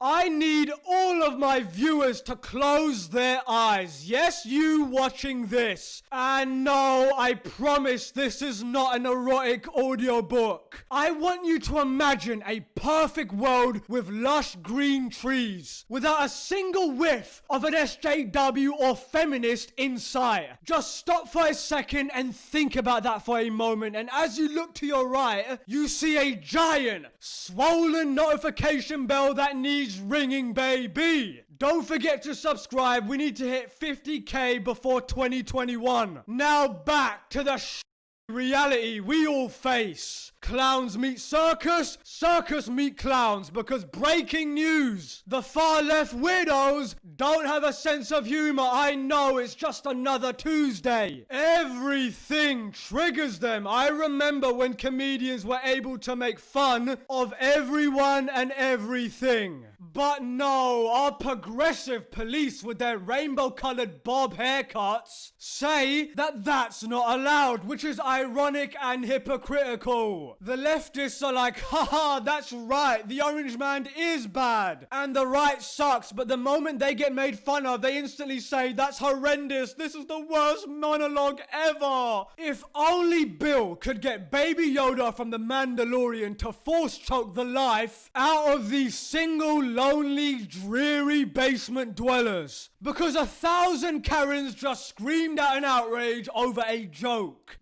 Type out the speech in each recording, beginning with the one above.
I need all of my viewers to close their eyes. Yes, you watching this. And no, I promise this is not an erotic audiobook. I want you to imagine a perfect world with lush green trees, without a single whiff of an SJW or feminist in sight. Just stop for a second and think about that for a moment, and as you look to your right, you see a giant, swollen notification bell that needs ringing, baby. Don't forget to subscribe. We need to hit 50k before 2021. Now back to the reality we all face. Clowns meet circus, circus meet clowns, because breaking news, the far left weirdos don't have a sense of humor. I know, it's just another Tuesday. Everything triggers them. I remember when comedians were able to make fun of everyone and everything. But no, our progressive police with their rainbow-colored bob haircuts say that that's not allowed, which is ironic and hypocritical. The leftists are like, haha, that's right, the orange man is bad. And the right sucks, but the moment they get made fun of, they instantly say, that's horrendous, this is the worst monologue ever. If only Bill could get Baby Yoda from The Mandalorian to force choke the life out of these single, lonely, dreary basement dwellers. Because 1,000 Karens just screamed out in outrage over a joke.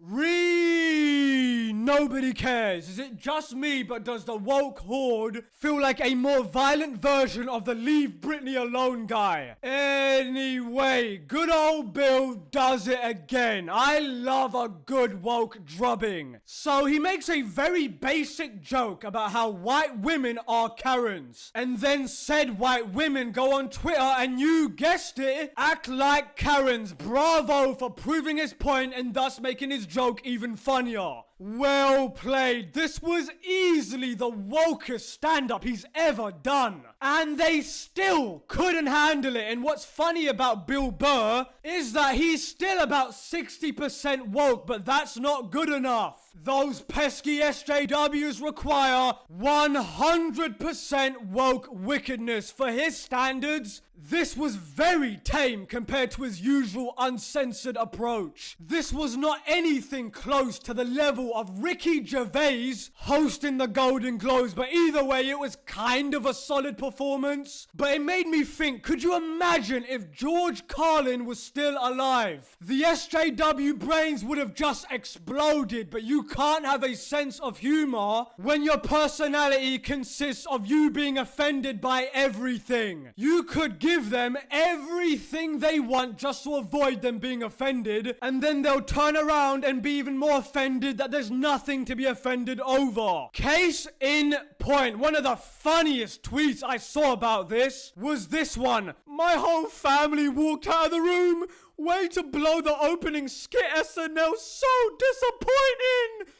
Nobody cares. Is it just me, but does the woke horde feel like a more violent version of the leave Britney alone guy? Anyway, good old Bill does it again. I love a good woke drubbing. So he makes a very basic joke about how white women are Karens. And then said white women go on Twitter and, you guessed it, act like Karens. Bravo for proving his point and thus making his joke even funnier. Well played. This was easily the wokest stand-up he's ever done. And they still couldn't handle it. And what's funny about Bill Burr is that he's still about 60% woke, but that's not good enough. Those pesky SJWs require 100% woke wickedness. For his standards, this was very tame compared to his usual uncensored approach. This was not anything close to the level of Ricky Gervais hosting the Golden Globes, but either way, it was kind of a solid performance. But it made me think, could you imagine if George Carlin was still alive? The SJW brains would have just exploded, but you can't have a sense of humor when your personality consists of you being offended by everything. You could give them everything they want just to avoid them being offended, and then they'll turn around and be even more offended that there's nothing to be offended over. Case in point, one of the funniest tweets I saw about this was this one. My whole family walked out of the room. Way to blow the opening skit, SNL. So disappointing.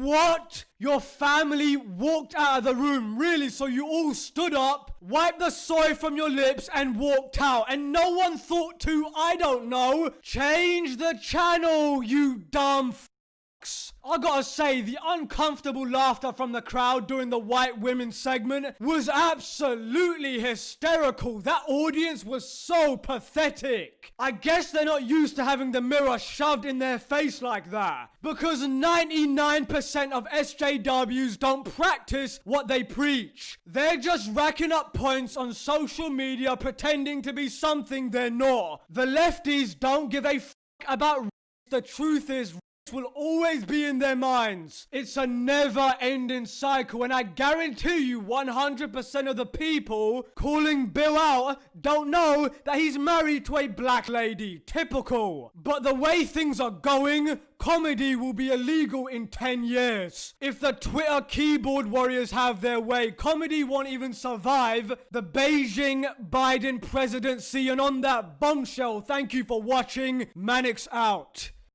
What? Your family walked out of the room? Really? So you all stood up, wiped the soy from your lips and walked out, and no one thought to, I don't know, change the channel, you dumb f***s. I gotta say, the uncomfortable laughter from the crowd during the white women segment was absolutely hysterical. That audience was so pathetic. I guess they're not used to having the mirror shoved in their face like that. Because 99% of SJWs don't practice what they preach. They're just racking up points on social media pretending to be something they're not. The lefties don't give a f*** about the truth is will always be in their minds. It's a never-ending cycle, and I guarantee you 100% of the people calling Bill out don't know that he's married to a black lady. Typical. But the way things are going, comedy will be illegal in 10 years. If the Twitter keyboard warriors have their way, comedy won't even survive the Beijing Biden presidency. And on that bombshell, thank you for watching. Mannix out.